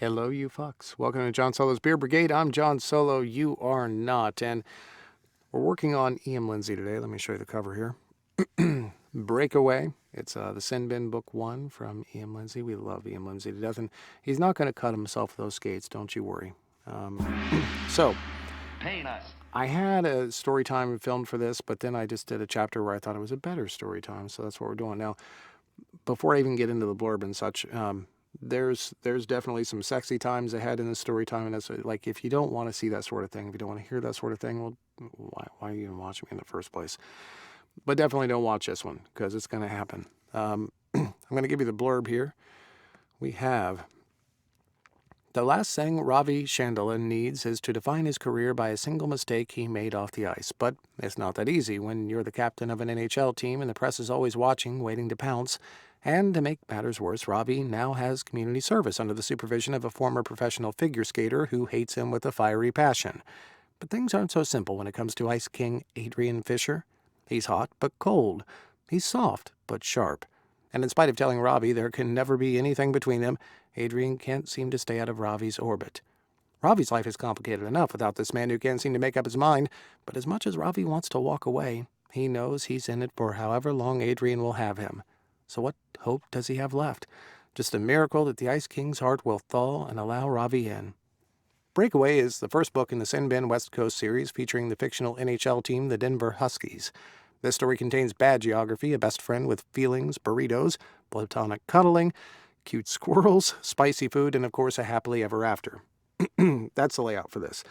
Hello, you fucks. Welcome to John Solo's Beer Brigade. I'm John Solo. You are not. And we're working on EM Lindsey today. Let me show you the cover here. Breakaway. It's the Sin Bin Book 1 from EM Lindsey. We love EM Lindsey to death. And he's not going to cut himself with those skates. Don't you worry. So, I had a story time filmed for this, but then I just did a chapter where I thought it was a better story time. So that's what we're doing now. Before I even get into the blurb and such, there's definitely some sexy times ahead in the story time, and it's like, if you don't want to see that sort of thing, if you don't want to hear that sort of thing, well, why are you even watching me in the first place? But definitely don't watch this one, because it's going to happen. I'm going to give you the blurb here. We have: the last thing Ravi Chandala needs is to define his career by a single mistake he made off the ice. But it's not that easy when you're the captain of an NHL team and the press is always watching, waiting to pounce. And to make matters worse, Ravi now has community service under the supervision of a former professional figure skater who hates him with a fiery passion. But things aren't so simple when it comes to Ice King Adrian Fisher. He's hot but cold. He's soft but sharp. And in spite of telling Ravi there can never be anything between them, Adrian can't seem to stay out of Ravi's orbit. Ravi's life is complicated enough without this man who can't seem to make up his mind, but as much as Ravi wants to walk away, he knows he's in it for however long Adrian will have him. So what hope does he have left? Just a miracle that the Ice King's heart will thaw and allow Ravi in. Breakaway is the first book in the Sin Bin West Coast series featuring the fictional NHL team, the Denver Huskies. This story contains bad geography, a best friend with feelings, burritos, platonic cuddling, cute squirrels, spicy food, and of course a happily ever after. That's the layout for this.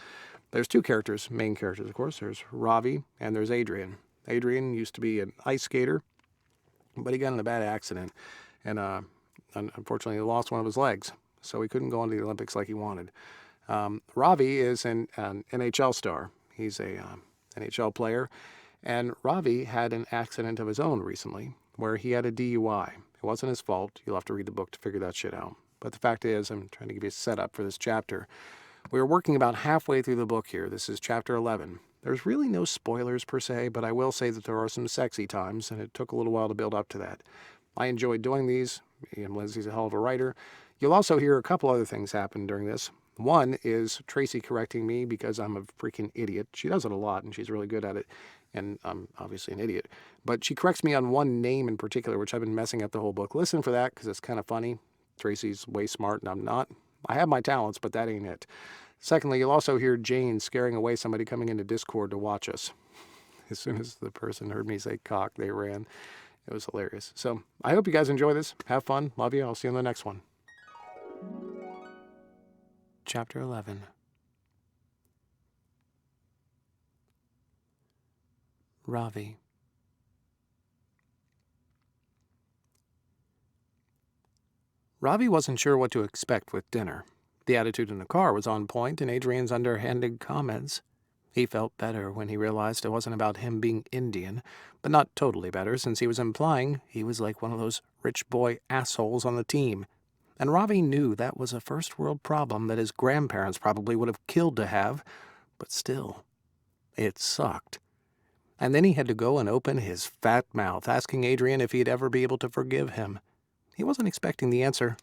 There's two characters, main characters of course. There's Ravi and there's Adrian. Adrian used to be an ice skater, but he got in a bad accident and unfortunately lost one of his legs, so he couldn't go on to the Olympics like he wanted. Ravi is an NHL star. He's a NHL player. And Ravi had an accident of his own recently where he had a DUI. It wasn't his fault. You'll have to read the book to figure that shit out. But the fact is, I'm trying to give you a setup for this chapter. We're working about halfway through the book here. This is chapter 11. There's really no spoilers per se, but I will say that there are some sexy times, and it took a little while to build up to that. I enjoyed doing these. EM Lindsey's a hell of a writer. You'll also hear a couple other things happen during this. One is Tracy correcting me because I'm a freaking idiot. She does it a lot, and she's really good at it. And I'm obviously an idiot. But she corrects me on one name in particular, which I've been messing up the whole book. Listen for that, because it's kind of funny. Tracy's way smart, and I'm not. I have my talents, but that ain't it. Secondly, you'll also hear Jane scaring away somebody coming into Discord to watch us. As soon as the person heard me say cock, they ran. It was hilarious. So I hope you guys enjoy this. Have fun. Love you. I'll see you in the next one. Chapter 11. Ravi. Ravi wasn't sure what to expect with dinner. The attitude in the car was on point, and Adrian's underhanded comments. He felt better when he realized it wasn't about him being Indian, but not totally better, since he was implying he was like one of those rich boy assholes on the team. And Ravi knew that was a first-world problem that his grandparents probably would have killed to have, but still, it sucked. And then he had to go and open his fat mouth, asking Adrian if he'd ever be able to forgive him. He wasn't expecting the answer.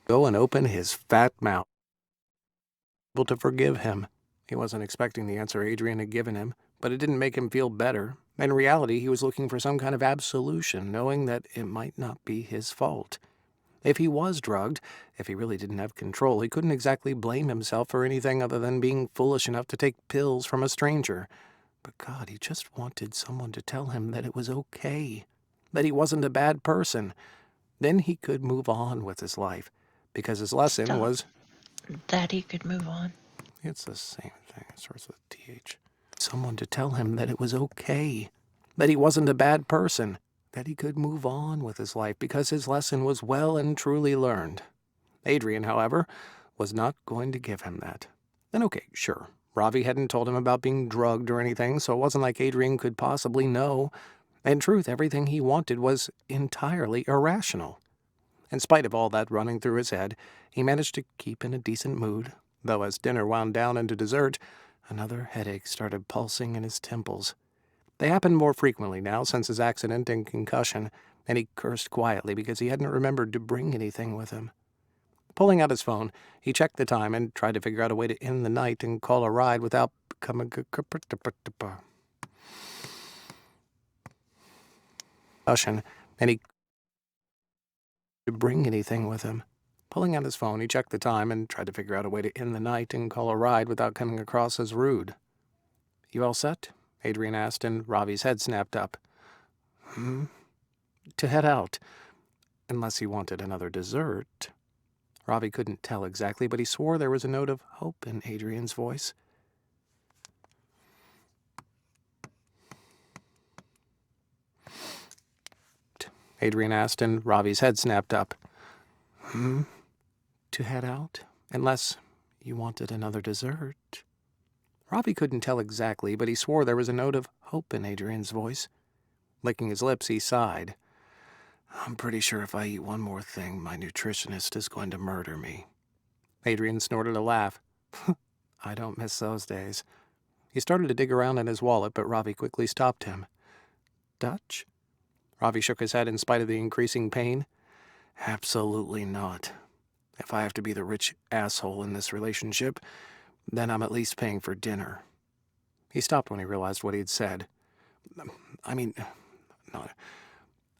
Go and open his fat mouth. Able to forgive him. He wasn't expecting the answer Adrian had given him, but it didn't make him feel better. In reality, he was looking for some kind of absolution, knowing that it might not be his fault. If he was drugged, if he really didn't have control, he couldn't exactly blame himself for anything other than being foolish enough to take pills from a stranger. But God, he just wanted someone to tell him that it was okay, that he wasn't a bad person. Then he could move on with his life, because his lesson was... That he could move on. It's the same thing. It starts with TH. Someone to tell him that it was okay, that he wasn't a bad person, that he could move on with his life because his lesson was well and truly learned. Adrian, however, was not going to give him that. And okay, sure, Ravi hadn't told him about being drugged or anything, so it wasn't like Adrian could possibly know. In truth, everything he wanted was entirely irrational. In spite of all that running through his head, he managed to keep in a decent mood, though as dinner wound down into dessert, another headache started pulsing in his temples. They happened more frequently now since his accident and concussion, and he cursed quietly because he hadn't remembered to bring anything with him. Pulling out his phone, he checked the time and tried to figure out a way to end the night and call a ride without becoming and he to bring anything with him. Pulling out his phone, he checked the time and tried to figure out a way to end the night and call a ride without coming across as rude. "You all set?" Adrian asked, and Ravi's head snapped up. To head out, unless he wanted another dessert. Ravi couldn't tell exactly, but he swore there was a note of hope in Adrian's voice. Adrian asked, and Ravi's head snapped up. To head out, unless you wanted another dessert. Ravi couldn't tell exactly, but he swore there was a note of hope in Adrian's voice. Licking his lips, he sighed. "I'm pretty sure if I eat one more thing, my nutritionist is going to murder me." Adrian snorted a laugh. "I don't miss those days." He started to dig around in his wallet, but Ravi quickly stopped him. "Dutch?" Ravi shook his head in spite of the increasing pain. "Absolutely not. If I have to be the rich asshole in this relationship, then I'm at least paying for dinner." He stopped when he realized what he'd said. No,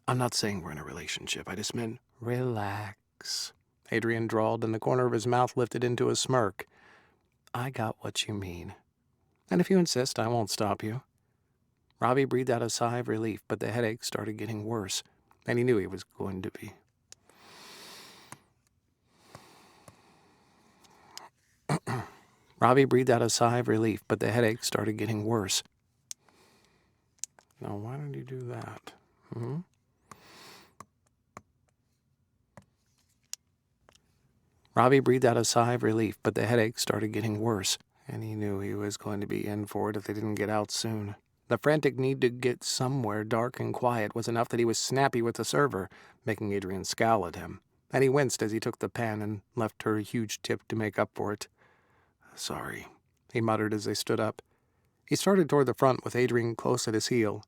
I'm not saying we're in a relationship. I just meant relax." Adrian drawled, and the corner of his mouth lifted into a smirk. "I got what you mean. And if you insist, I won't stop you." Ravi breathed out a sigh of relief, but the headache started getting worse, and he knew he was going to be. Ravi breathed out a sigh of relief, but the headache started getting worse. Now, why did he do that? Ravi breathed out a sigh of relief, but the headache started getting worse, and he knew he was going to be in for it if they didn't get out soon. The frantic need to get somewhere dark and quiet was enough that he was snappy with the server, making Adrian scowl at him, and he winced as he took the pan and left her a huge tip to make up for it. "Sorry," he muttered as they stood up. He started toward the front with Adrian close at his heel.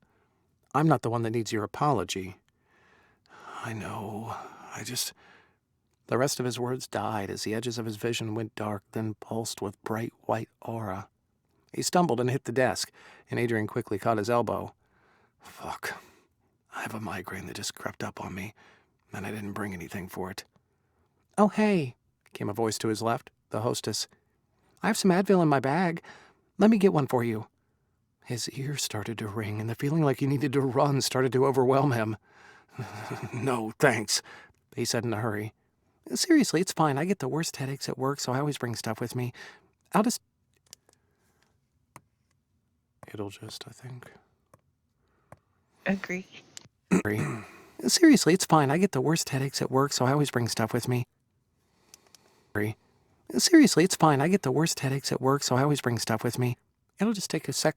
"I'm not the one that needs your apology." "I know, The rest of his words died as the edges of his vision went dark, then pulsed with bright white aura. He stumbled and hit the desk, and Adrian quickly caught his elbow. "Fuck. I have a migraine that just crept up on me, and I didn't bring anything for it." "Oh, hey," came a voice to his left, the hostess. "I have some Advil in my bag. Let me get one for you." His ears started to ring, and the feeling like he needed to run started to overwhelm him. "No, thanks," he said in a hurry. "Seriously, it's fine. I get the worst headaches at work, so I always bring stuff with me. It'll just, I think. Agree. "Seriously, it's fine. I get the worst headaches at work, so I always bring stuff with me." "Seriously, it's fine. I get the worst headaches at work, so I always bring stuff with me. It'll just take a sec."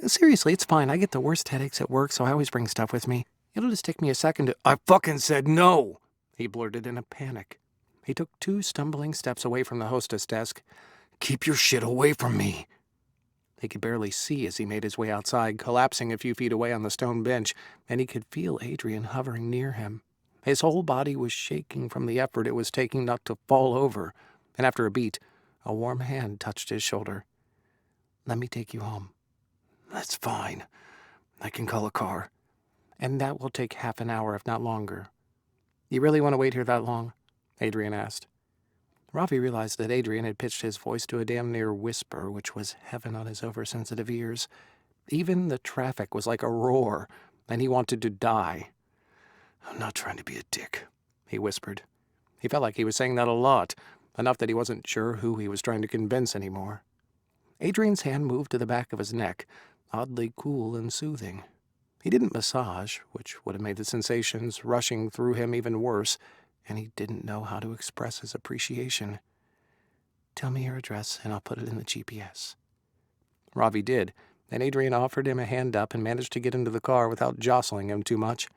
"Seriously, it's fine. I get the worst headaches at work, so I always bring stuff with me. It'll just take me a second to—" "I fucking said no!" he blurted in a panic. He took 2 stumbling steps away from the hostess desk. "Keep your shit away from me." He could barely see as he made his way outside, collapsing a few feet away on the stone bench, and he could feel Adrian hovering near him. His whole body was shaking from the effort it was taking not to fall over, and after a beat, a warm hand touched his shoulder. "Let me take you home." "That's fine. I can call a car." "And that will take half an hour, if not longer." "You really want to wait here that long?" Adrian asked. Ravi realized that Adrian had pitched his voice to a damn near whisper, which was heaven on his oversensitive ears. Even the traffic was like a roar, and he wanted to die. "I'm not trying to be a dick," he whispered. He felt like he was saying that a lot, enough that he wasn't sure who he was trying to convince anymore. Adrian's hand moved to the back of his neck, oddly cool and soothing. He didn't massage, which would have made the sensations rushing through him even worse, and he didn't know how to express his appreciation. "Tell me your address, and I'll put it in the GPS." Ravi did, and Adrian offered him a hand up and managed to get into the car without jostling him too much.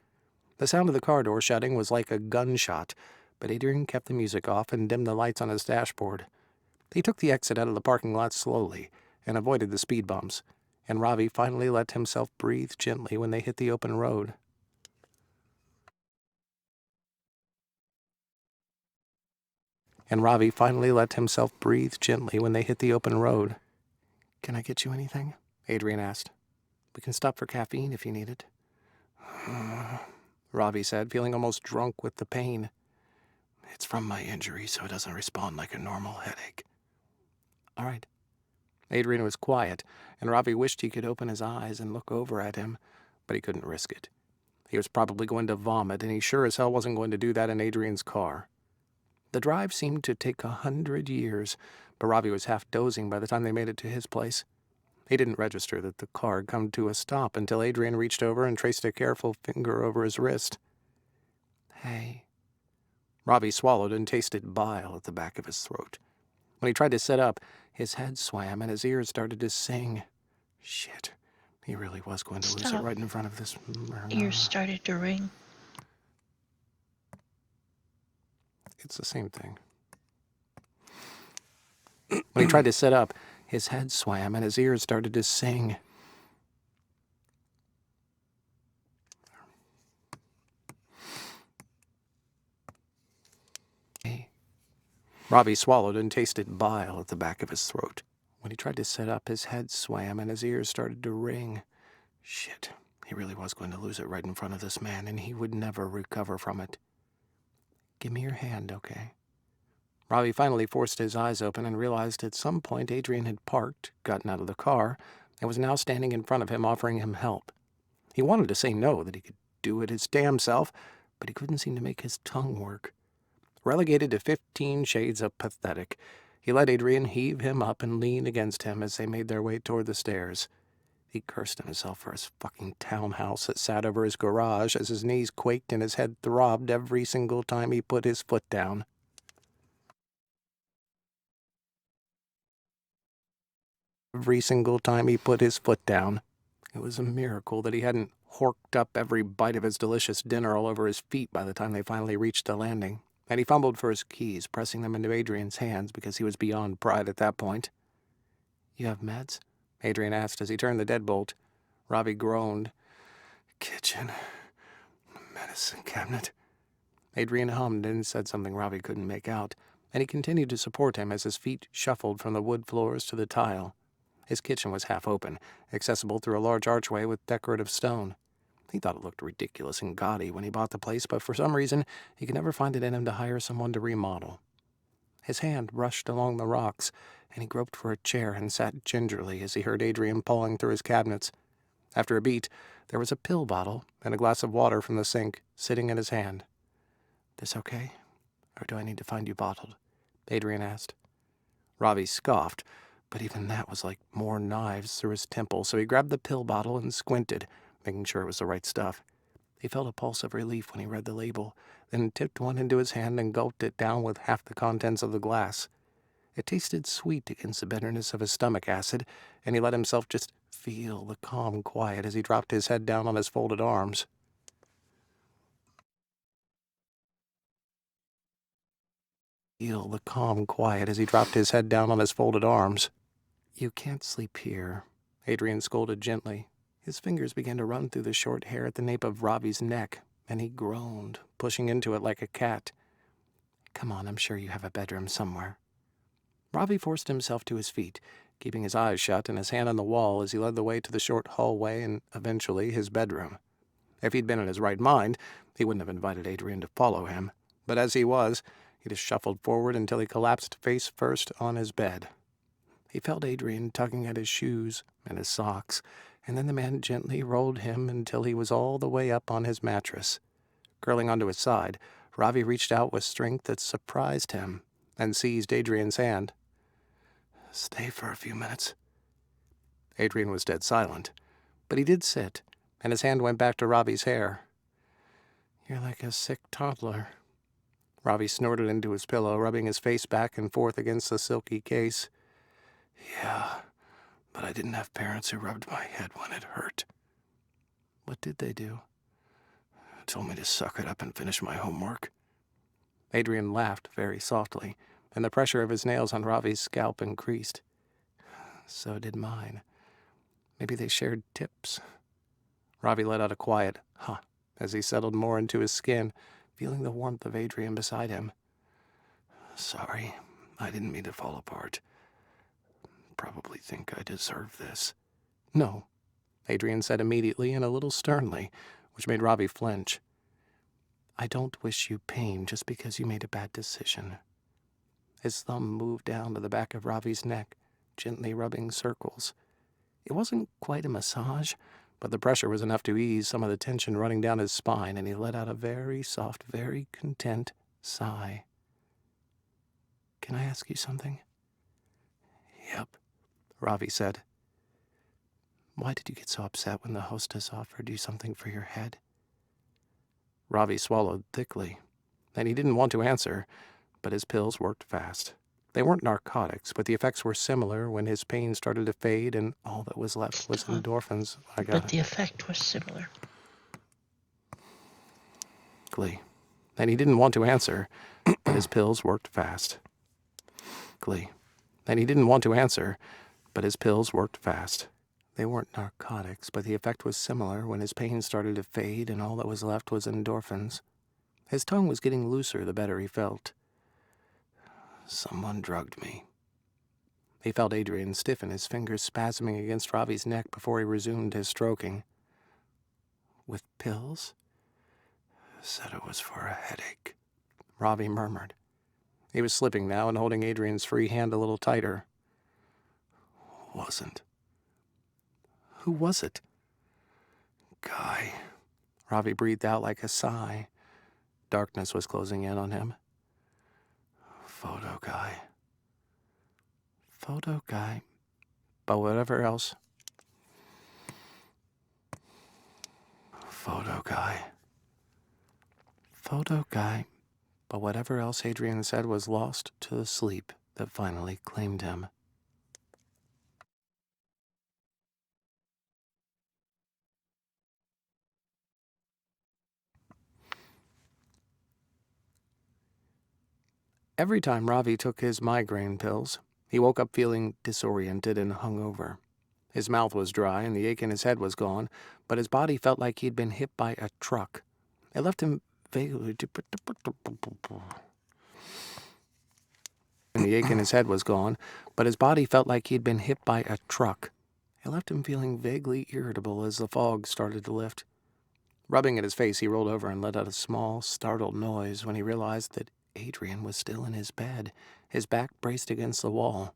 The sound of the car door shutting was like a gunshot, but Adrian kept the music off and dimmed the lights on his dashboard. He took the exit out of the parking lot slowly and avoided the speed bumps, and Ravi finally let himself breathe gently when they hit the open road. and Ravi finally let himself breathe gently when they hit the open road. "Can I get you anything?" Adrian asked. "We can stop for caffeine if you need it." Ravi said, feeling almost drunk with the pain. "It's from my injury, so it doesn't respond like a normal headache." "All right." Adrian was quiet, and Ravi wished he could open his eyes and look over at him, but he couldn't risk it. He was probably going to vomit, and he sure as hell wasn't going to do that in Adrian's car. The drive seemed to take 100 years, but Ravi was half dozing by the time they made it to his place. He didn't register that the car had come to a stop until Adrian reached over and traced a careful finger over his wrist. "Hey." Ravi swallowed and tasted bile at the back of his throat. When he tried to sit up, his head swam and his ears started to sing. Shit, he really was going to lose it Stop. right in front of this... Ears started to ring. It's the same thing. When he tried to sit up, his head swam and his ears started to sing. Ravi swallowed and tasted bile at the back of his throat. When he tried to sit up, his head swam and his ears started to ring. Shit, he really was going to lose it right in front of this man, and he would never recover from it. "Give me your hand, okay?" Ravi finally forced his eyes open and realized at some point Adrian had parked, gotten out of the car, and was now standing in front of him offering him help. He wanted to say no, that he could do it his damn self, but he couldn't seem to make his tongue work. Relegated to 15 shades of pathetic, he let Adrian heave him up and lean against him as they made their way toward the stairs. He cursed himself for his fucking townhouse that sat over his garage as his knees quaked and his head throbbed every single time he put his foot down. Every single time he put his foot down. It was a miracle that he hadn't horked up every bite of his delicious dinner all over his feet by the time they finally reached the landing, and he fumbled for his keys, pressing them into Adrian's hands because he was beyond pride at that point. "You have meds?" Adrian asked as he turned the deadbolt. Ravi groaned. "Kitchen. Medicine cabinet." Adrian hummed and said something Ravi couldn't make out, and he continued to support him as his feet shuffled from the wood floors to the tile. His kitchen was half open, accessible through a large archway with decorative stone. He thought it looked ridiculous and gaudy when he bought the place, but for some reason he could never find it in him to hire someone to remodel. His hand brushed along the rocks, and he groped for a chair and sat gingerly as he heard Adrian pawing through his cabinets. After a beat, there was a pill bottle and a glass of water from the sink sitting in his hand. "This okay? Or do I need to find you bottled?" Adrian asked. Ravi scoffed, but even that was like more knives through his temple, so he grabbed the pill bottle and squinted, making sure it was the right stuff. He felt a pulse of relief when he read the label, then tipped one into his hand and gulped it down with half the contents of the glass. It tasted sweet against the bitterness of his stomach acid, and he let himself just feel the calm quiet as he dropped his head down on his folded arms. Feel the calm quiet as he dropped his head down on his folded arms. "You can't sleep here," Adrian scolded gently. His fingers began to run through the short hair at the nape of Ravi's neck, and he groaned, pushing into it like a cat. "Come on, I'm sure you have a bedroom somewhere." Ravi forced himself to his feet, keeping his eyes shut and his hand on the wall as he led the way to the short hallway and, eventually, his bedroom. If he'd been in his right mind, he wouldn't have invited Adrian to follow him, but as he was, he just shuffled forward until he collapsed face first on his bed. He felt Adrian tugging at his shoes and his socks, and then the man gently rolled him until he was all the way up on his mattress. Curling onto his side, Ravi reached out with strength that surprised him and seized Adrian's hand. "Stay for a few minutes." Adrian was dead silent, but he did sit, and his hand went back to Ravi's hair. "You're like a sick toddler." Ravi snorted into his pillow, rubbing his face back and forth against the silky case. "Yeah, but I didn't have parents who rubbed my head when it hurt." "What did they do?" "Told me to suck it up and finish my homework." Adrian laughed very softly, and the pressure of his nails on Ravi's scalp increased. "So did mine. Maybe they shared tips." Ravi let out a quiet "huh" as he settled more into his skin, feeling the warmth of Adrian beside him. Sorry, I didn't mean to fall apart. Probably think I deserve this. No, Adrian said immediately and a little sternly, which made Robbie flinch. I don't wish you pain just because you made a bad decision. His thumb moved down to the back of Robbie's neck, gently rubbing circles. It wasn't quite a massage, but the pressure was enough to ease some of the tension running down his spine, and he let out a very soft, very content sigh. Can I ask you something? Yep, Robbie said. Why did you get so upset when the hostess offered you something for your head? Robbie swallowed thickly, and he didn't want to answer, but his pills worked fast. They weren't narcotics, but the effects were similar when his pain started to fade and all that was left was endorphins. But the effect was similar. Glee. And he didn't want to answer, but his pills worked fast. Glee. And he didn't want to answer, but his pills worked fast. They weren't narcotics, but the effect was similar when his pain started to fade and all that was left was endorphins. His tongue was getting looser the better he felt. Someone drugged me. He felt Adrian stiffen, his fingers spasming against Robbie's neck before he resumed his stroking. With pills? Said it was for a headache, Robbie murmured. He was slipping now and holding Adrian's free hand a little tighter. Wasn't. Who was it? Guy. Robbie breathed out like a sigh. Darkness was closing in on him. Photo guy. Photo guy. But whatever else. Photo guy. Photo guy. But whatever else Adrian said was lost to the sleep that finally claimed him. Every time Ravi took his migraine pills, he woke up feeling disoriented and hungover. His mouth was dry and the ache in his head was gone, but his body felt like he'd been hit by a truck. It left him vaguely... And the ache in his head was gone, but his body felt like he'd been hit by a truck. It left him feeling vaguely irritable as the fog started to lift. Rubbing at his face, he rolled over and let out a small, startled noise when he realized that Adrian was still in his bed, his back braced against the wall.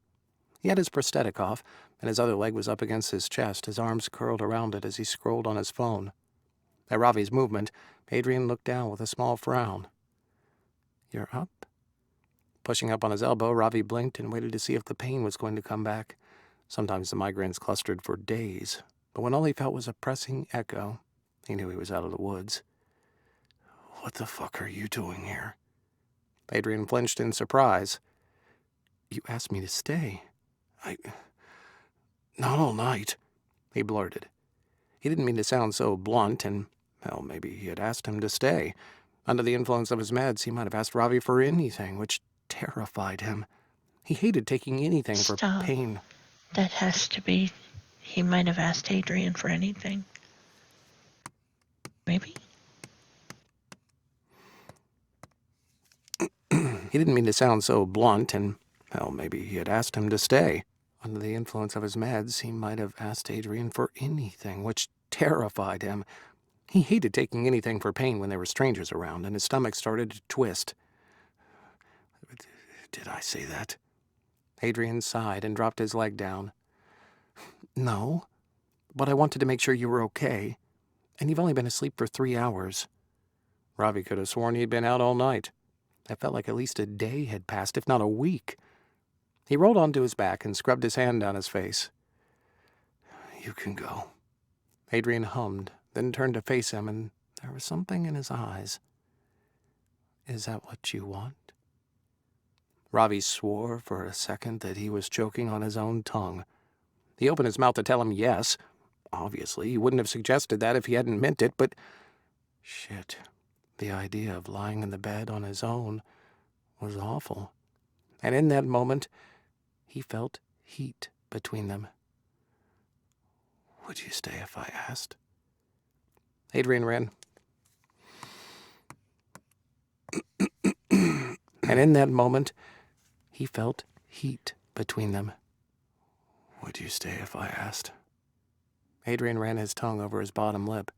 He had his prosthetic off, and his other leg was up against his chest, his arms curled around it as he scrolled on his phone. At Ravi's movement, Adrian looked down with a small frown. You're up? Pushing up on his elbow, Ravi blinked and waited to see if the pain was going to come back. Sometimes the migraines clustered for days, but when all he felt was a pressing echo, he knew he was out of the woods. What the fuck are you doing here? Adrian flinched in surprise. You asked me to stay. Not all night, he blurted. He didn't mean to sound so blunt, and, well, maybe he had asked him to stay. Under the influence of his meds, he might have asked Ravi for anything, which terrified him. He hated taking anything for pain. That has to be... He might have asked Adrian for anything. Maybe? He didn't mean to sound so blunt, and, well, maybe he had asked him to stay. Under the influence of his meds, he might have asked Adrian for anything, which terrified him. He hated taking anything for pain when there were strangers around, and his stomach started to twist. Did I say that? Adrian sighed and dropped his leg down. No, but I wanted to make sure you were okay, and you've only been asleep for 3 hours. Ravi could have sworn he'd been out all night. It felt like at least a day had passed, if not a week. He rolled onto his back and scrubbed his hand down his face. You can go. Adrian hummed, then turned to face him, and there was something in his eyes. Is that what you want? Ravi swore for a second that he was choking on his own tongue. He opened his mouth to tell him yes. Obviously, he wouldn't have suggested that if he hadn't meant it, but... Shit. The idea of lying in the bed on his own was awful. And in that moment, he felt heat between them. Would you stay if I asked? Adrian ran. And in that moment, he felt heat between them. "Would you stay if I asked?" Adrian ran his tongue over his bottom lip.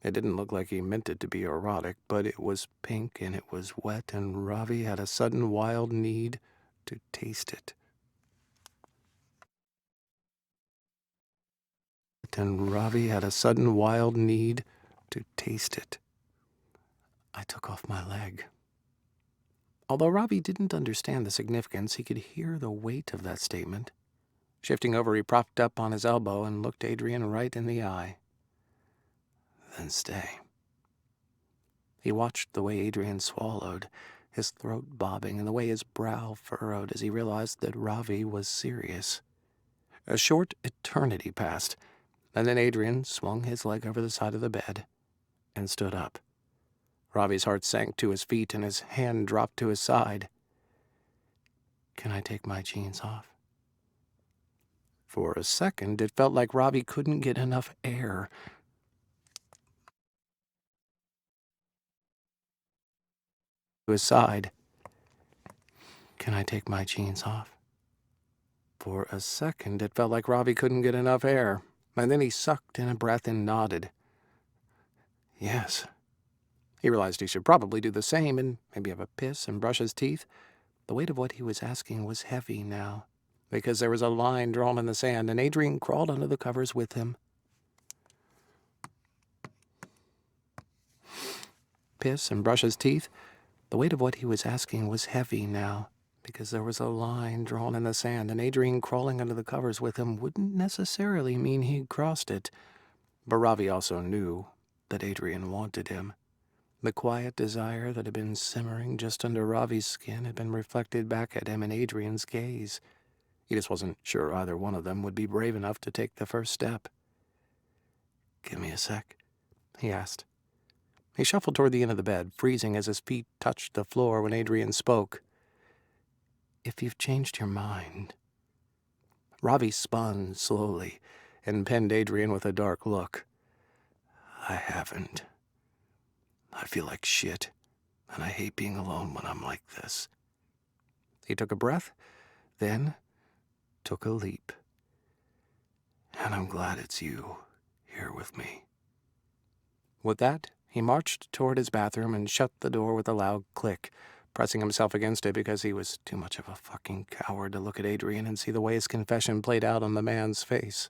It didn't look like he meant it to be erotic, but it was pink and it was wet, and Ravi had a sudden wild need to taste it. I took off my leg. Although Ravi didn't understand the significance, he could hear the weight of that statement. Shifting over, he propped up on his elbow and looked Adrian right in the eye. "Then stay." He watched the way Adrian swallowed, his throat bobbing, and the way his brow furrowed as he realized that Ravi was serious. A short eternity passed, and then Adrian swung his leg over the side of the bed and stood up. Ravi's heart sank to his feet and his hand dropped to his side. "Can I take my jeans off?" For a second, it felt like Ravi couldn't get enough air. To his side. "Can I take my jeans off?" For a second, it felt like Ravi couldn't get enough air, and then he sucked in a breath and nodded. "Yes." He realized he should probably do the same and maybe have a piss and brush his teeth. The weight of what he was asking was heavy now, because there was a line drawn in the sand, and Adrian crawled under the covers with him. Piss and brush his teeth. The weight of what he was asking was heavy now, because there was a line drawn in the sand, and Adrian crawling under the covers with him wouldn't necessarily mean he'd crossed it. But Ravi also knew that Adrian wanted him. The quiet desire that had been simmering just under Ravi's skin had been reflected back at him in Adrian's gaze. He just wasn't sure either one of them would be brave enough to take the first step. "Give me a sec," he asked. He shuffled toward the end of the bed, freezing as his feet touched the floor when Adrian spoke. "If you've changed your mind." Ravi spun slowly and pinned Adrian with a dark look. "I haven't. I feel like shit, and I hate being alone when I'm like this." He took a breath, then took a leap. "And I'm glad it's you here with me." With that, he marched toward his bathroom and shut the door with a loud click, pressing himself against it because he was too much of a fucking coward to look at Adrian and see the way his confession played out on the man's face.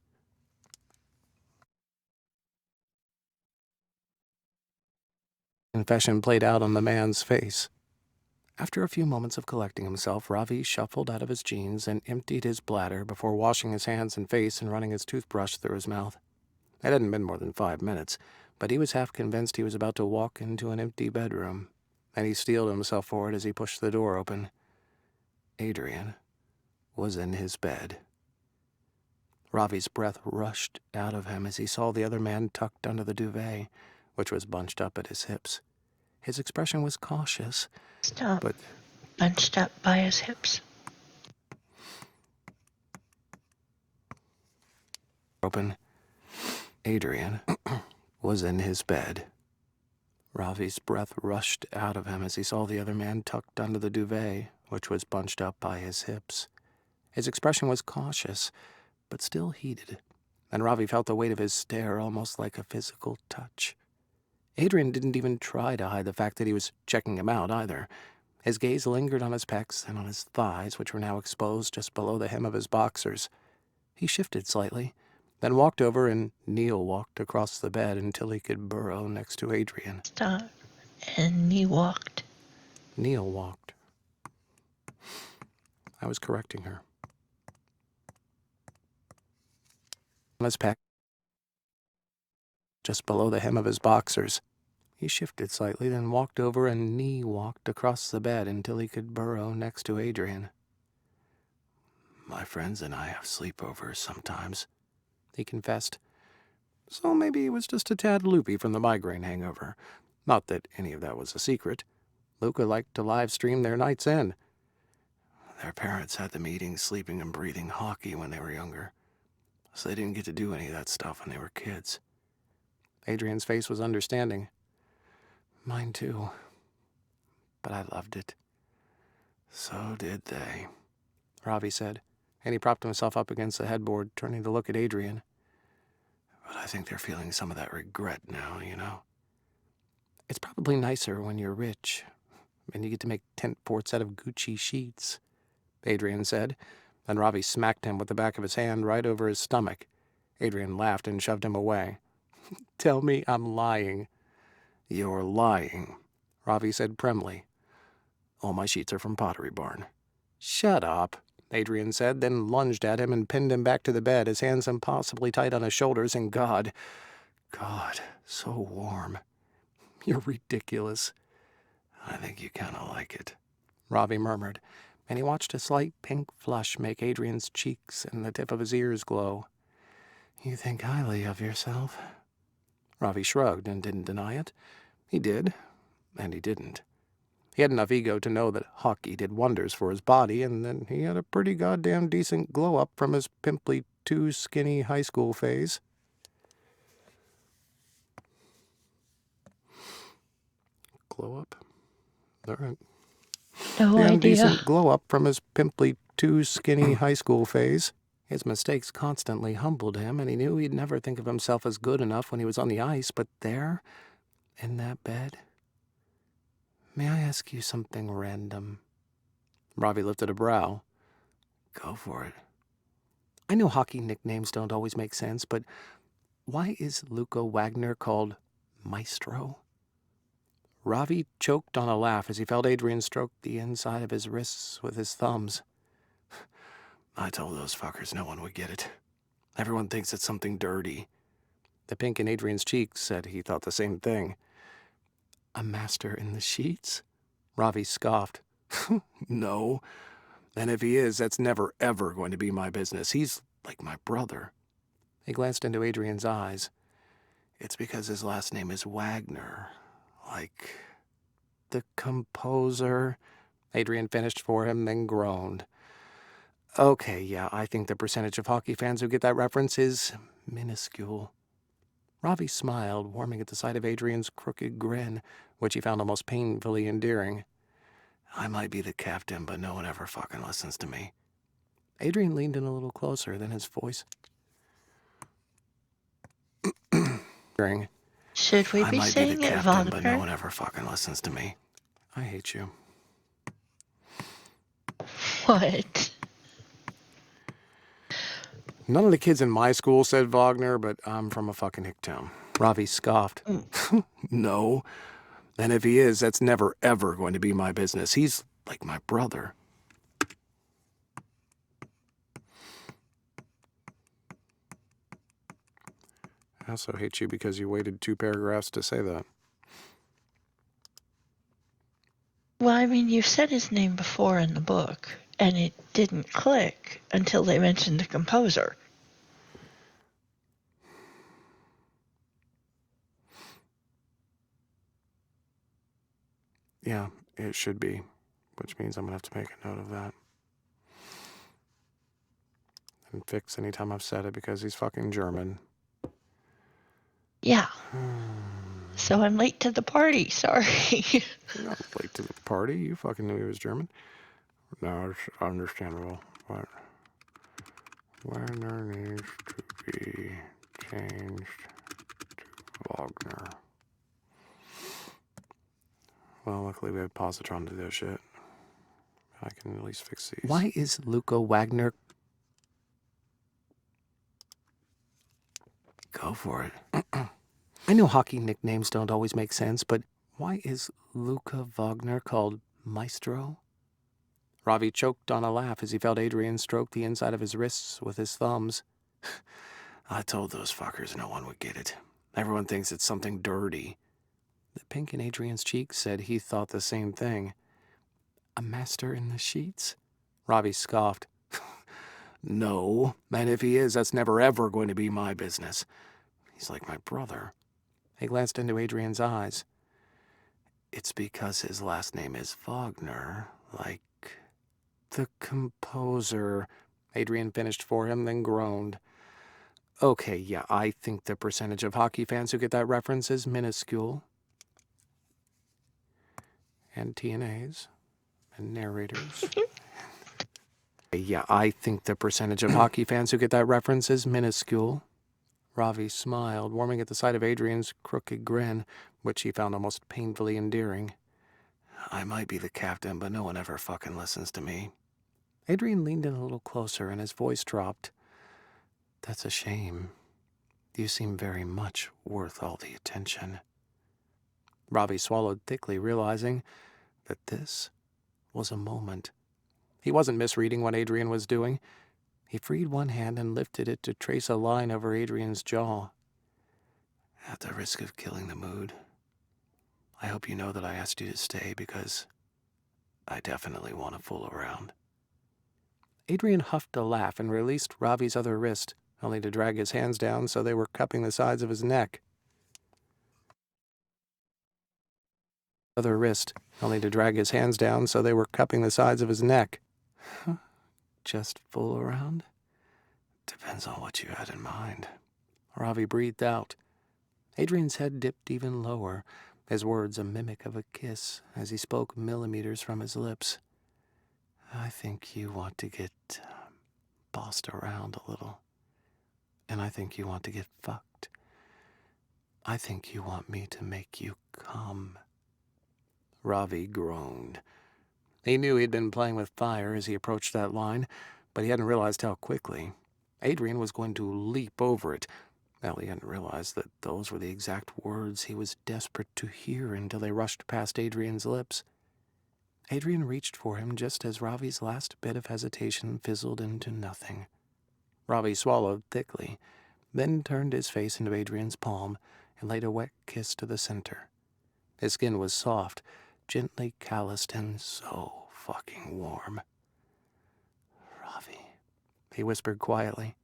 After a few moments of collecting himself, Ravi shuffled out of his jeans and emptied his bladder before washing his hands and face and running his toothbrush through his mouth. It hadn't been more than 5 minutes, but he was half convinced he was about to walk into an empty bedroom, and he steeled himself for it as he pushed the door open. Adrian was in his bed. Ravi's breath rushed out of him as he saw the other man tucked under the duvet, which was bunched up at his hips. His expression was cautious, but bunched up by his hips. Open. Adrian was in his bed. Ravi's breath rushed out of him as he saw the other man tucked under the duvet, which was bunched up by his hips. His expression was cautious, but still heated, and Ravi felt the weight of his stare almost like a physical touch. Adrian didn't even try to hide the fact that he was checking him out, either. His gaze lingered on his pecs and on his thighs, which were now exposed just below the hem of his boxers. He shifted slightly, then walked over and kneel-walked across the bed until he could burrow next to Adrian. Stop. And knee-walked. Kneel-walked. I was correcting her. On his pec, just below the hem of his boxers. He shifted slightly, then walked over and knee-walked across the bed until he could burrow next to Adrian. "My friends and I have sleepovers sometimes," he confessed. So maybe he was just a tad loopy from the migraine hangover. Not that any of that was a secret. Luca liked to live stream their nights in. Their parents had them eating, sleeping, and breathing hockey when they were younger, so they didn't get to do any of that stuff when they were kids. Adrian's face was understanding. Mine too. But I loved it. So did they, Ravi said, and he propped himself up against the headboard, turning to look at Adrian. But I think they're feeling some of that regret now, you know. It's probably nicer when you're rich, and you get to make tent forts out of Gucci sheets, Adrian said, and Ravi smacked him with the back of his hand right over his stomach. Adrian laughed and shoved him away. Tell me I'm lying. You're lying, Ravi said primly. All my sheets are from Pottery Barn. Shut up, Adrian said, then lunged at him and pinned him back to the bed, his hands impossibly tight on his shoulders, and God, so warm. You're ridiculous. I think you kind of like it, Ravi murmured, and he watched a slight pink flush make Adrian's cheeks and the tip of his ears glow. You think highly of yourself? Ravi shrugged and didn't deny it. He did, and he didn't. He had enough ego to know that hockey did wonders for his body, and then he had a pretty goddamn decent glow-up from his pimply, too-skinny high school phase. Glow-up? All right. No He had a idea. decent glow-up from his pimply, too-skinny high school phase. His mistakes constantly humbled him, and he knew he'd never think of himself as good enough when he was on the ice, but there, in that bed... May I ask you something random? Ravi lifted a brow. Go for it. I know hockey nicknames don't always make sense, but why is Luca Wagner called Maestro? Ravi choked on a laugh as he felt Adrian stroke the inside of his wrists with his thumbs. I told those fuckers no one would get it. Everyone thinks it's something dirty. The pink in Adrian's cheeks said he thought the same thing. A master in the sheets? Ravi scoffed. No. And if he is, that's never, ever going to be my business. He's like my brother. He glanced into Adrian's eyes. It's because his last name is Wagner. Like the composer. Adrian finished for him, then groaned. Okay, yeah, I think the percentage of hockey fans who get that reference is minuscule. Ravi smiled, warming at the sight of Adrian's crooked grin, which he found almost painfully endearing. I might be the captain, but no one ever fucking listens to me. Adrian leaned in a little closer, then his voice... Should we be saying it, Wagner? But no one ever fucking listens to me. I hate you. What? None of the kids in my school said Wagner, but I'm from a fucking hick town. Ravi scoffed. No. And if he is, that's never, ever going to be my business. He's like my brother. I also hate you because you waited 2 paragraphs to say that. Well, I mean, you said his name before in the book, and it didn't click until they mentioned the composer. Yeah, it should be, which means I'm going to have to make a note of that. And fix any time I've said it because he's fucking German. Yeah. So I'm late to the party, sorry. You're not late to the party. You fucking knew he was German. No, it's understandable. But Wagner needs to be changed to Wagner. Well, luckily we have positron to do this shit. I can at least fix these. Why is Luca Wagner... Go for it. I know hockey nicknames don't always make sense, but why is Luca Wagner called Maestro? Ravi choked on a laugh as he felt Adrian stroke the inside of his wrists with his thumbs. I told those fuckers no one would get it. Everyone thinks it's something dirty. The pink in Adrian's cheeks said he thought the same thing. A master in the sheets? Ravi scoffed. No, and if he is, that's never ever going to be my business. He's like my brother. He glanced into Adrian's eyes. It's because his last name is Wagner, like the composer. Adrian finished for him, then groaned. Okay, yeah, I think the percentage of hockey fans who get that reference is minuscule. And TNAs. and narrators. Yeah, I think the percentage of hockey fans who get that reference is minuscule. Ravi smiled, warming at the sight of Adrian's crooked grin, which he found almost painfully endearing. I might be the captain, but no one ever fucking listens to me. Adrian leaned in a little closer, and his voice dropped. That's a shame. You seem very much worth all the attention. Ravi swallowed thickly, realizing that this was a moment. He wasn't misreading what Adrian was doing. He freed one hand and lifted it to trace a line over Adrian's jaw. At the risk of killing the mood, I hope you know that I asked you to stay because I definitely want to fool around. Adrian huffed a laugh and released Ravi's other wrist, only to drag his hands down so they were cupping the sides of his neck. Just fool around? Depends on what you had in mind. Ravi breathed out. Adrian's head dipped even lower, his words a mimic of a kiss as he spoke millimeters from his lips. I think you want to get bossed around a little. And I think you want to get fucked. I think you want me to make you come. Ravi groaned. He knew he'd been playing with fire as he approached that line, but he hadn't realized how quickly. Adrian was going to leap over it. Well, he hadn't realized that those were the exact words he was desperate to hear until they rushed past Adrian's lips. Adrian reached for him just as Ravi's last bit of hesitation fizzled into nothing. Ravi swallowed thickly, then turned his face into Adrian's palm and laid a wet kiss to the center. His skin was soft, gently calloused, and so fucking warm. Ravi, he whispered quietly.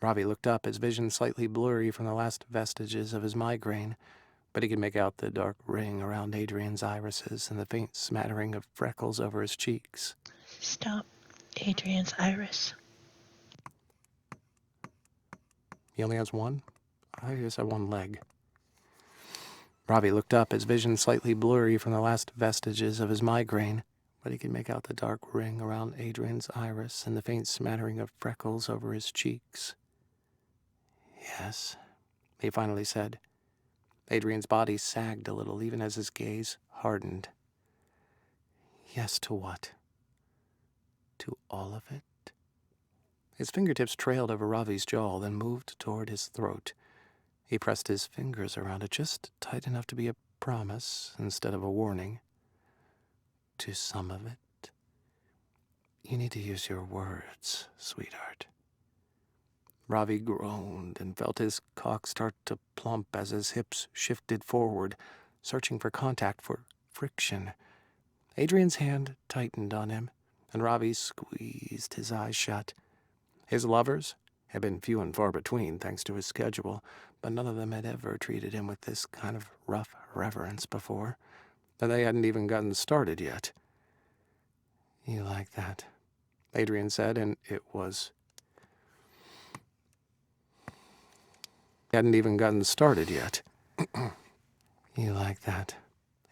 Ravi looked up, his vision slightly blurry from the last vestiges of his migraine, but he could make out the dark ring around Adrian's irises and the faint smattering of freckles over his cheeks. Stop, Adrian's iris. He only has one? I just have one leg. Ravi looked up, his vision slightly blurry from the last vestiges of his migraine, but he could make out the dark ring around Adrian's iris and the faint smattering of freckles over his cheeks. Yes, he finally said. Adrian's body sagged a little, even as his gaze hardened. Yes to what? To all of it? His fingertips trailed over Ravi's jaw, then moved toward his throat. He pressed his fingers around it just tight enough to be a promise instead of a warning. To some of it? You need to use your words, sweetheart. Ravi groaned and felt his cock start to plump as his hips shifted forward, searching for contact, for friction. Adrian's hand tightened on him, and Ravi squeezed his eyes shut. His lovers had been few and far between, thanks to his schedule, but none of them had ever treated him with this kind of rough reverence before, and they hadn't even gotten started yet. You like that, Adrian said, and it was... hadn't even gotten started yet. You like that,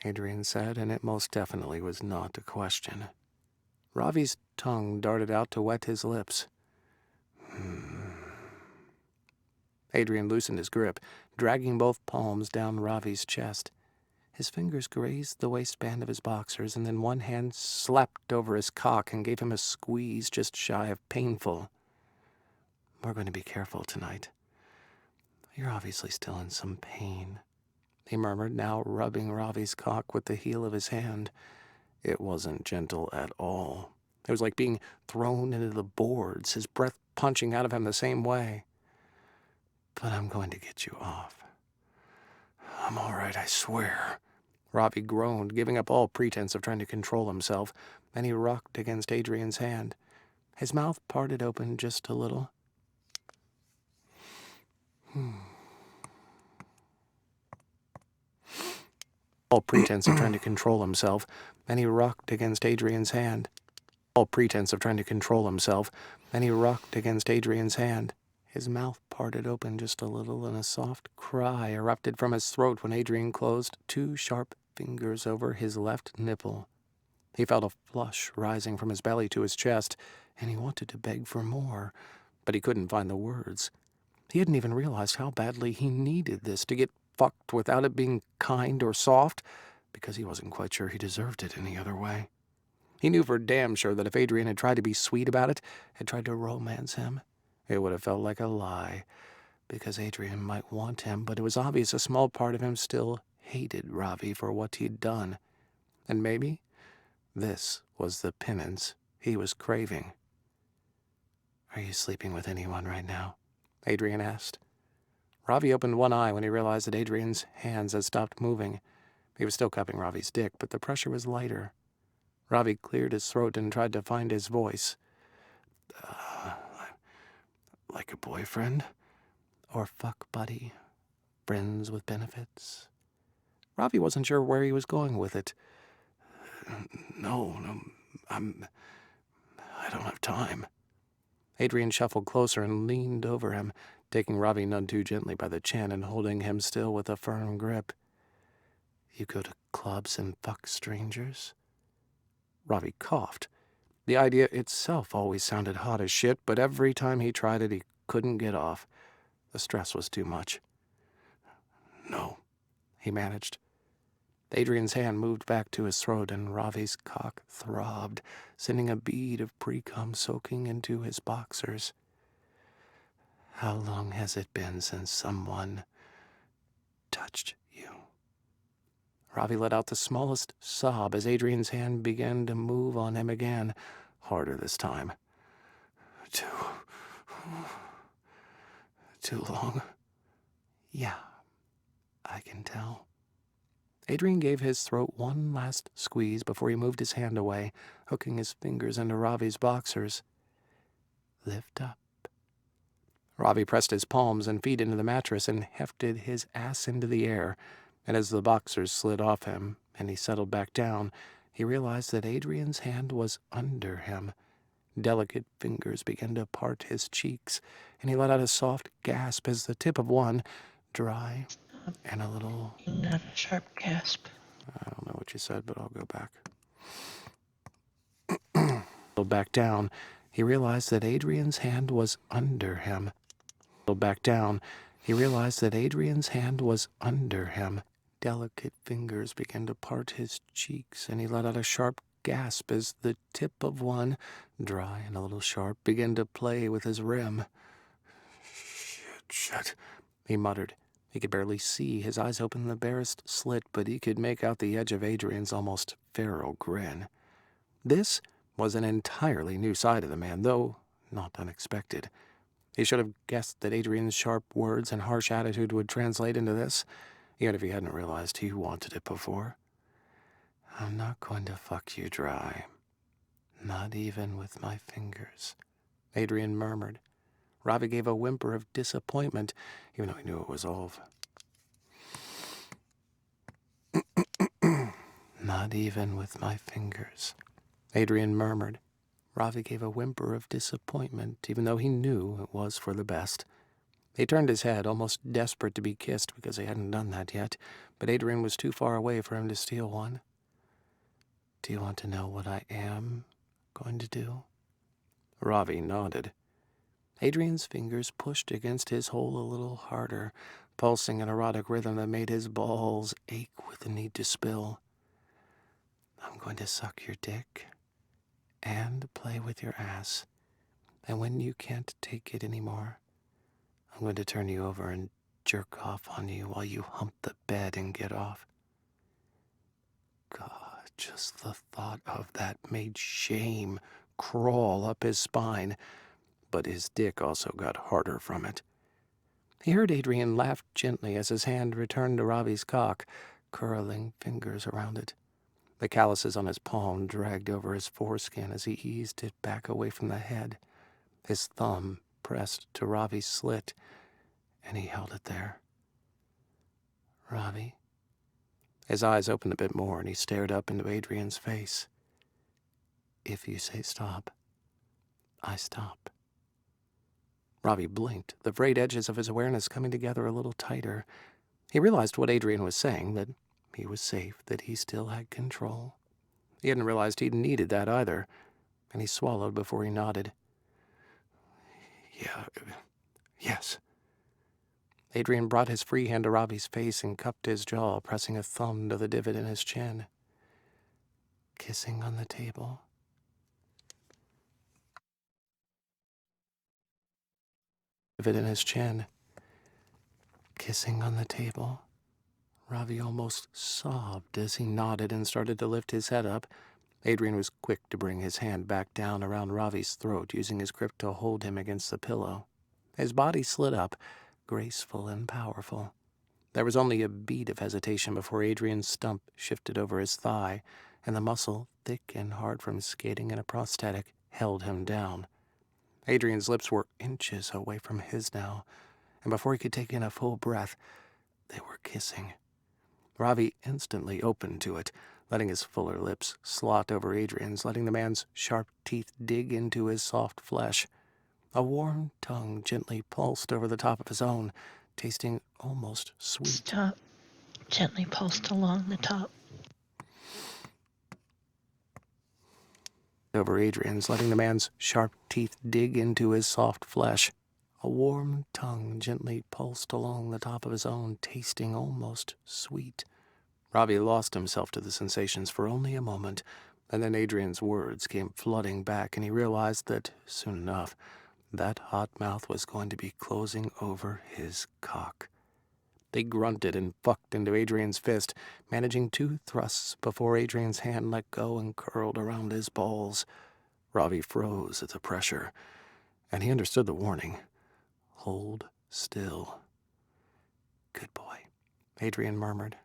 Adrian said, and it most definitely was not a question. Ravi's tongue darted out to wet his lips. Adrian loosened his grip, dragging both palms down Ravi's chest. His fingers grazed the waistband of his boxers, and then one hand slapped over his cock and gave him a squeeze just shy of painful. We're going to be careful tonight. You're obviously still in some pain, he murmured, now rubbing Ravi's cock with the heel of his hand. It wasn't gentle at all. It was like being thrown into the boards, his breath punching out of him the same way. But I'm going to get you off. I'm all right, I swear. Ravi groaned, giving up all pretense of trying to control himself. Then he rocked against Adrian's hand. His mouth parted open just a little. All pretense of trying to control himself. Then he rocked against Adrian's hand. All pretense of trying to control himself. Then he rocked against Adrian's hand. His mouth parted open just a little, and a soft cry erupted from his throat when Adrian closed two sharp fingers over his left nipple. He felt a flush rising from his belly to his chest, and he wanted to beg for more, but he couldn't find the words. He hadn't even realized how badly he needed this to get fucked without it being kind or soft, because he wasn't quite sure he deserved it any other way. He knew for damn sure that if Adrian had tried to be sweet about it, had tried to romance him, it would have felt like a lie, because Adrian might want him, but it was obvious a small part of him still hated Ravi for what he'd done. And maybe this was the penance he was craving. "Are you sleeping with anyone right now?" Adrian asked. Ravi opened one eye when he realized that Adrian's hands had stopped moving. He was still cupping Ravi's dick, but the pressure was lighter. Ravi cleared his throat and tried to find his voice. Like a boyfriend? Or fuck buddy? Friends with benefits?" Ravi wasn't sure where he was going with it. No, I don't have time." Adrian shuffled closer and leaned over him, taking Ravi none too gently by the chin and holding him still with a firm grip. "You go to clubs and fuck strangers?" Ravi coughed. The idea itself always sounded hot as shit, but every time he tried it, he couldn't get off. The stress was too much. "No," he managed. Adrian's hand moved back to his throat, and Ravi's cock throbbed, sending a bead of pre-cum soaking into his boxers. "How long has it been since someone touched you?" Ravi let out the smallest sob as Adrian's hand began to move on him again, harder this time. Too long. Yeah, I can tell." Adrian gave his throat one last squeeze before he moved his hand away, hooking his fingers into Ravi's boxers. "Lift up." Ravi pressed his palms and feet into the mattress and hefted his ass into the air, and as the boxers slid off him and he settled back down, he realized that Adrian's hand was under him. Delicate fingers began to part his cheeks, and he let out a soft gasp as the tip of one, dry and a little... Not a sharp gasp. I don't know what you said, but I'll go back. Back down, he realized that Adrian's hand was under him. Back down, he realized that Adrian's hand was under him. Delicate fingers began to part his cheeks, and he let out a sharp gasp as the tip of one, dry and a little sharp, began to play with his rim. Shit, he muttered. He could barely see, his eyes open in the barest slit, but he could make out the edge of Adrian's almost feral grin. This was an entirely new side of the man, though not unexpected. He should have guessed that Adrian's sharp words and harsh attitude would translate into this, even if he hadn't realized he wanted it before. "I'm not going to fuck you dry. Not even with my fingers," Adrian murmured. Ravi gave a whimper of disappointment, even though he knew it was all "Not even with my fingers," Adrian murmured. Ravi gave a whimper of disappointment, even though he knew it was for the best. He turned his head, almost desperate to be kissed because he hadn't done that yet, but Adrian was too far away for him to steal one. "Do you want to know what I am going to do?" Ravi nodded. Adrian's fingers pushed against his hole a little harder, pulsing an erotic rhythm that made his balls ache with the need to spill. "I'm going to suck your dick and play with your ass, and when you can't take it anymore, I'm going to turn you over and jerk off on you while you hump the bed and get off." God, just the thought of that made shame crawl up his spine, but his dick also got harder from it. He heard Adrian laugh gently as his hand returned to Ravi's cock, curling fingers around it. The calluses on his palm dragged over his foreskin as he eased it back away from the head. His thumb pressed to Ravi's slit, and he held it there. "Ravi?" His eyes opened a bit more, and he stared up into Adrian's face. "If you say stop, I stop." Ravi blinked, the frayed edges of his awareness coming together a little tighter. He realized what Adrian was saying, that he was safe, that he still had control. He hadn't realized he'd needed that either, and he swallowed before he nodded. Yes. Adrian brought his free hand to Ravi's face and cupped his jaw, pressing a thumb to the divot in his chin. Kissing on the table. Divot in his chin. Kissing on the table. Ravi almost sobbed as he nodded and started to lift his head up. Adrian was quick to bring his hand back down around Ravi's throat, using his grip to hold him against the pillow. His body slid up, graceful and powerful. There was only a beat of hesitation before Adrian's stump shifted over his thigh, and the muscle, thick and hard from skating in a prosthetic, held him down. Adrian's lips were inches away from his now, and before he could take in a full breath, they were kissing. Ravi instantly opened to it, letting his fuller lips slot over Adrian's, letting the man's sharp teeth dig into his soft flesh. A warm tongue gently pulsed over the top of his own, tasting almost sweet. Stop. Gently pulsed along the top. Over Adrian's, letting the man's sharp teeth dig into his soft flesh. A warm tongue gently pulsed along the top of his own, tasting almost sweet. Ravi lost himself to the sensations for only a moment, and then Adrian's words came flooding back, and he realized that, soon enough, that hot mouth was going to be closing over his cock. They grunted and fucked into Adrian's fist, managing 2 thrusts before Adrian's hand let go and curled around his balls. Ravi froze at the pressure, and he understood the warning. Hold still. Good boy, Adrian murmured.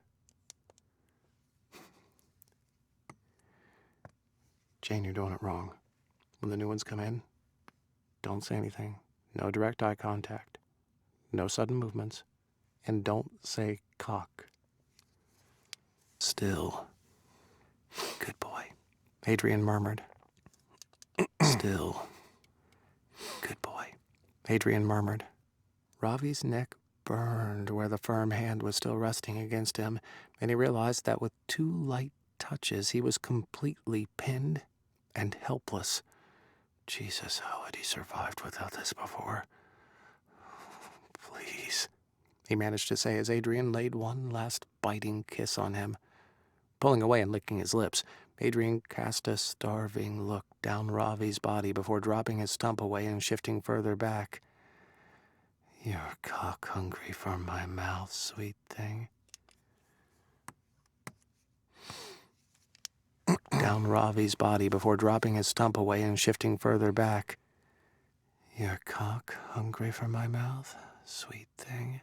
Jane, you're doing it wrong. When the new ones come in, don't say anything. No direct eye contact. No sudden movements. And don't say cock. Still. Good boy, Adrian murmured. Still. Good boy, Adrian murmured. Ravi's neck burned where the firm hand was still resting against him, and he realized that with 2 light touches he was completely pinned and helpless. Jesus, how had he survived without this before? Please, he managed to say as Adrian laid one last biting kiss on him. Pulling away and licking his lips, Adrian cast a starving look down Ravi's body before dropping his stump away and shifting further back. You're cock hungry for my mouth, sweet thing. Down Ravi's body before dropping his stump away and shifting further back. You're cock hungry for my mouth, sweet thing.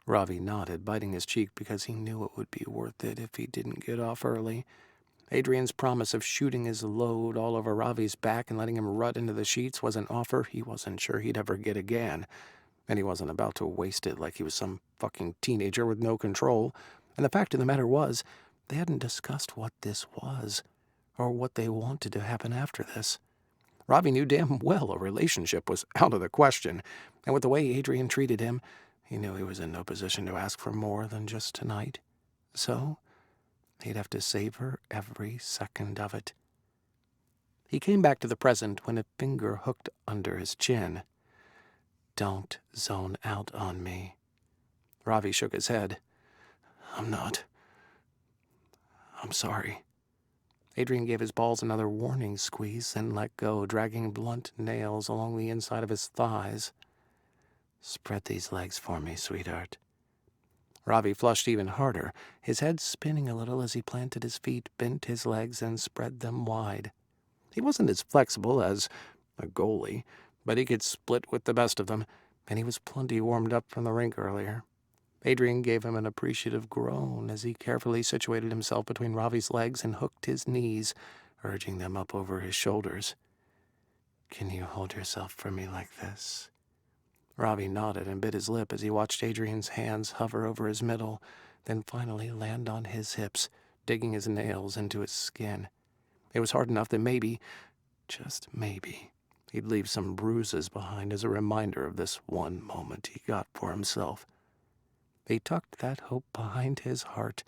Ravi nodded, biting his cheek because he knew it would be worth it if he didn't get off early. Adrian's promise of shooting his load all over Ravi's back and letting him rut into the sheets was an offer he wasn't sure he'd ever get again, and he wasn't about to waste it like he was some fucking teenager with no control. And the fact of the matter was, they hadn't discussed what this was, or what they wanted to happen after this. Ravi knew damn well a relationship was out of the question, and with the way Adrian treated him, he knew he was in no position to ask for more than just tonight. So, he'd have to savor every second of it. He came back to the present when a finger hooked under his chin. Don't zone out on me. Ravi shook his head. I'm not. I'm sorry. Adrian gave his balls another warning squeeze, then let go, dragging blunt nails along the inside of his thighs. Spread these legs for me, sweetheart. Ravi flushed even harder, his head spinning a little as he planted his feet, bent his legs, and spread them wide. He wasn't as flexible as a goalie, but he could split with the best of them, and he was plenty warmed up from the rink earlier. Adrian gave him an appreciative groan as he carefully situated himself between Ravi's legs and hooked his knees, urging them up over his shoulders. Can you hold yourself for me like this? Ravi nodded and bit his lip as he watched Adrian's hands hover over his middle, then finally land on his hips, digging his nails into his skin. It was hard enough that maybe, just maybe, he'd leave some bruises behind as a reminder of this one moment he got for himself. He tucked that hope behind his heart,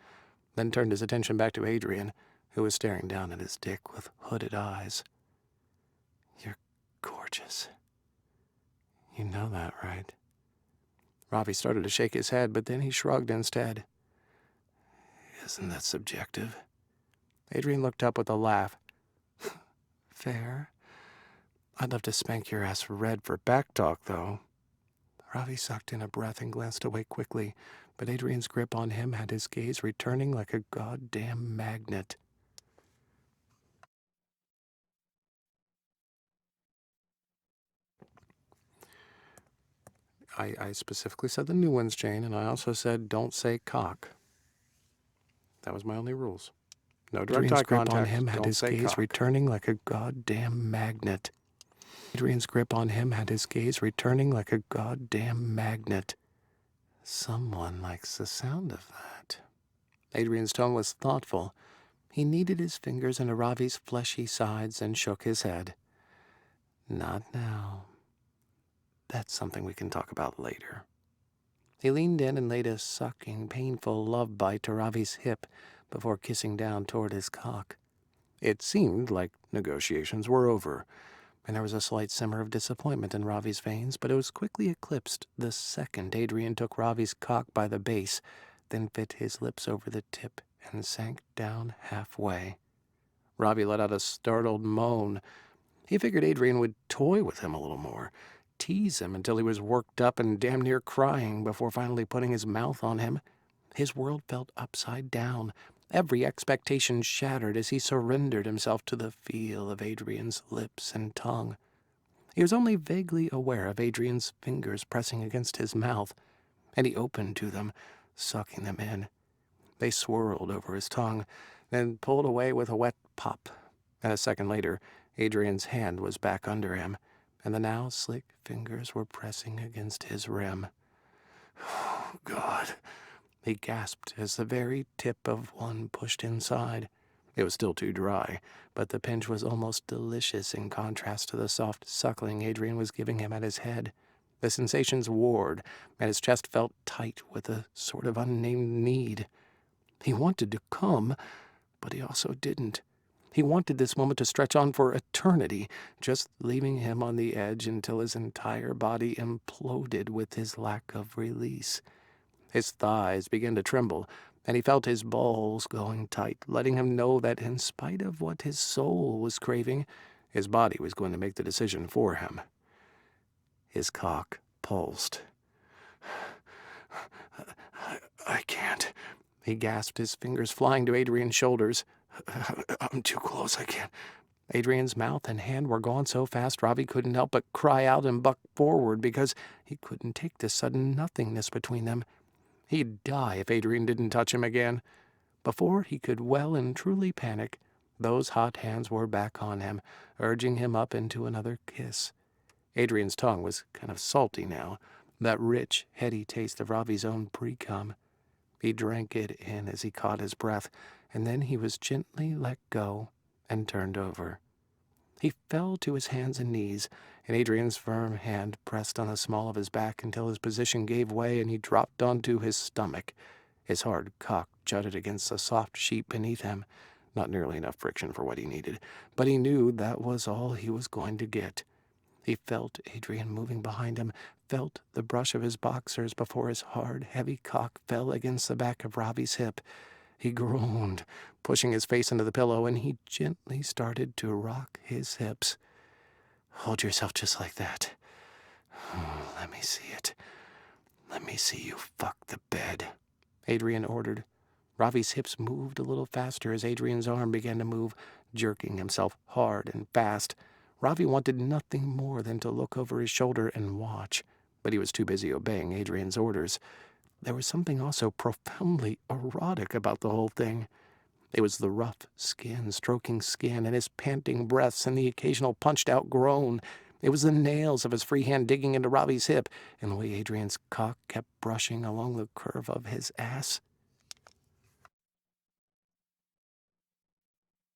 then turned his attention back to Adrian, who was staring down at his dick with hooded eyes. "You're gorgeous. You know that, right?" Ravi started to shake his head, but then he shrugged instead. "Isn't that subjective?" Adrian looked up with a laugh. "Fair. I'd love to spank your ass red for back talk, though." Ravi sucked in a breath and glanced away quickly, but Adrian's grip on him had his gaze returning like a goddamn magnet. I specifically said the new ones, Jane, and I also said don't say cock. That was my only rules. No direct eye contact. Adrian's grip on him had his gaze returning like a goddamn magnet. Adrian's grip on him had his gaze returning like a goddamn magnet. Someone likes the sound of that. Adrian's tone was thoughtful. He kneaded his fingers into Ravi's fleshy sides and shook his head. "Not now. That's something we can talk about later." He leaned in and laid a sucking, painful love bite to Ravi's hip before kissing down toward his cock. It seemed like negotiations were over, and there was a slight simmer of disappointment in Ravi's veins, but it was quickly eclipsed the second Adrian took Ravi's cock by the base, then fit his lips over the tip and sank down halfway. Ravi let out a startled moan. He figured Adrian would toy with him a little more, tease him until he was worked up and damn near crying before finally putting his mouth on him. His world felt upside down. Every expectation shattered as he surrendered himself to the feel of Adrian's lips and tongue. He was only vaguely aware of Adrian's fingers pressing against his mouth, and he opened to them, sucking them in. They swirled over his tongue, then pulled away with a wet pop. And a second later, Adrian's hand was back under him, and the now slick fingers were pressing against his rim. "Oh, God," he gasped as the very tip of one pushed inside. It was still too dry, but the pinch was almost delicious in contrast to the soft suckling Adrian was giving him at his head. The sensations warred, and his chest felt tight with a sort of unnamed need. He wanted to come, but he also didn't. He wanted this moment to stretch on for eternity, just leaving him on the edge until his entire body imploded with his lack of release. His thighs began to tremble, and he felt his balls going tight, letting him know that in spite of what his soul was craving, his body was going to make the decision for him. His cock pulsed. I can't," he gasped, his fingers flying to Adrian's shoulders. "I'm too close, I can't." Adrian's mouth and hand were gone so fast Ravi couldn't help but cry out and buck forward because he couldn't take the sudden nothingness between them. He'd die if Adrian didn't touch him again. Before he could well and truly panic, those hot hands were back on him, urging him up into another kiss. Adrian's tongue was kind of salty now, that rich, heady taste of Ravi's own pre-cum. He drank it in as he caught his breath, and then he was gently let go and turned over. He fell to his hands and knees, and Adrian's firm hand pressed on the small of his back until his position gave way and he dropped onto his stomach. His hard cock jutted against the soft sheet beneath him. Not nearly enough friction for what he needed, but he knew that was all he was going to get. He felt Adrian moving behind him, felt the brush of his boxers before his hard, heavy cock fell against the back of Ravi's hip. He groaned, pushing his face into the pillow, and he gently started to rock his hips. "Hold yourself just like that. Let me see it. Let me see you fuck the bed," Adrian ordered. Ravi's hips moved a little faster as Adrian's arm began to move, jerking himself hard and fast. Ravi wanted nothing more than to look over his shoulder and watch, but he was too busy obeying Adrian's orders. There was something also profoundly erotic about the whole thing. It was the rough skin stroking skin and his panting breaths and the occasional punched-out groan. It was the nails of his free hand digging into Ravi's hip and the way Adrian's cock kept brushing along the curve of his ass.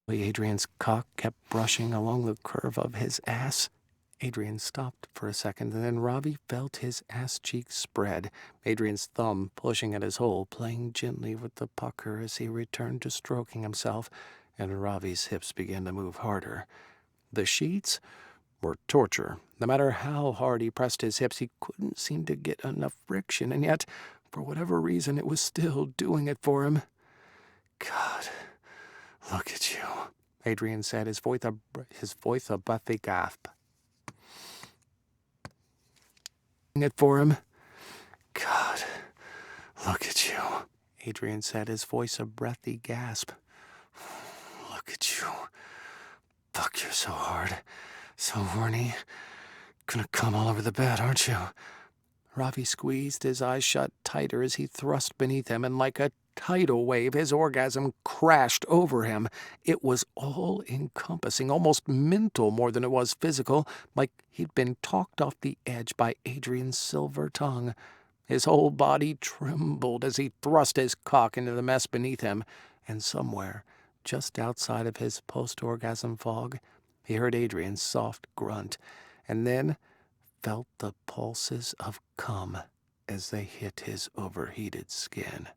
Adrian's cock kept brushing along the curve of his ass. Adrian stopped for a second, and then Ravi felt his ass cheeks spread, Adrian's thumb pushing at his hole, playing gently with the pucker as he returned to stroking himself, and Ravi's hips began to move harder. The sheets were torture. No matter how hard he pressed his hips, he couldn't seem to get enough friction, and yet, for whatever reason, it was still doing it for him. God, look at you, Adrian said, his voice a breathy gasp. It for him. God, look at you, Adrian said, his voice a breathy gasp. Look at you. Fuck, you're so hard. So horny. Gonna come all over the bed, aren't you? Ravi squeezed his eyes shut tighter as he thrust beneath him, and like a tidal wave, his orgasm crashed over him. It was all-encompassing, almost mental more than it was physical, like he'd been talked off the edge by Adrian's silver tongue. His whole body trembled as he thrust his cock into the mess beneath him, and somewhere, just outside of his post-orgasm fog, he heard Adrian's soft grunt, and then felt the pulses of cum as they hit his overheated skin.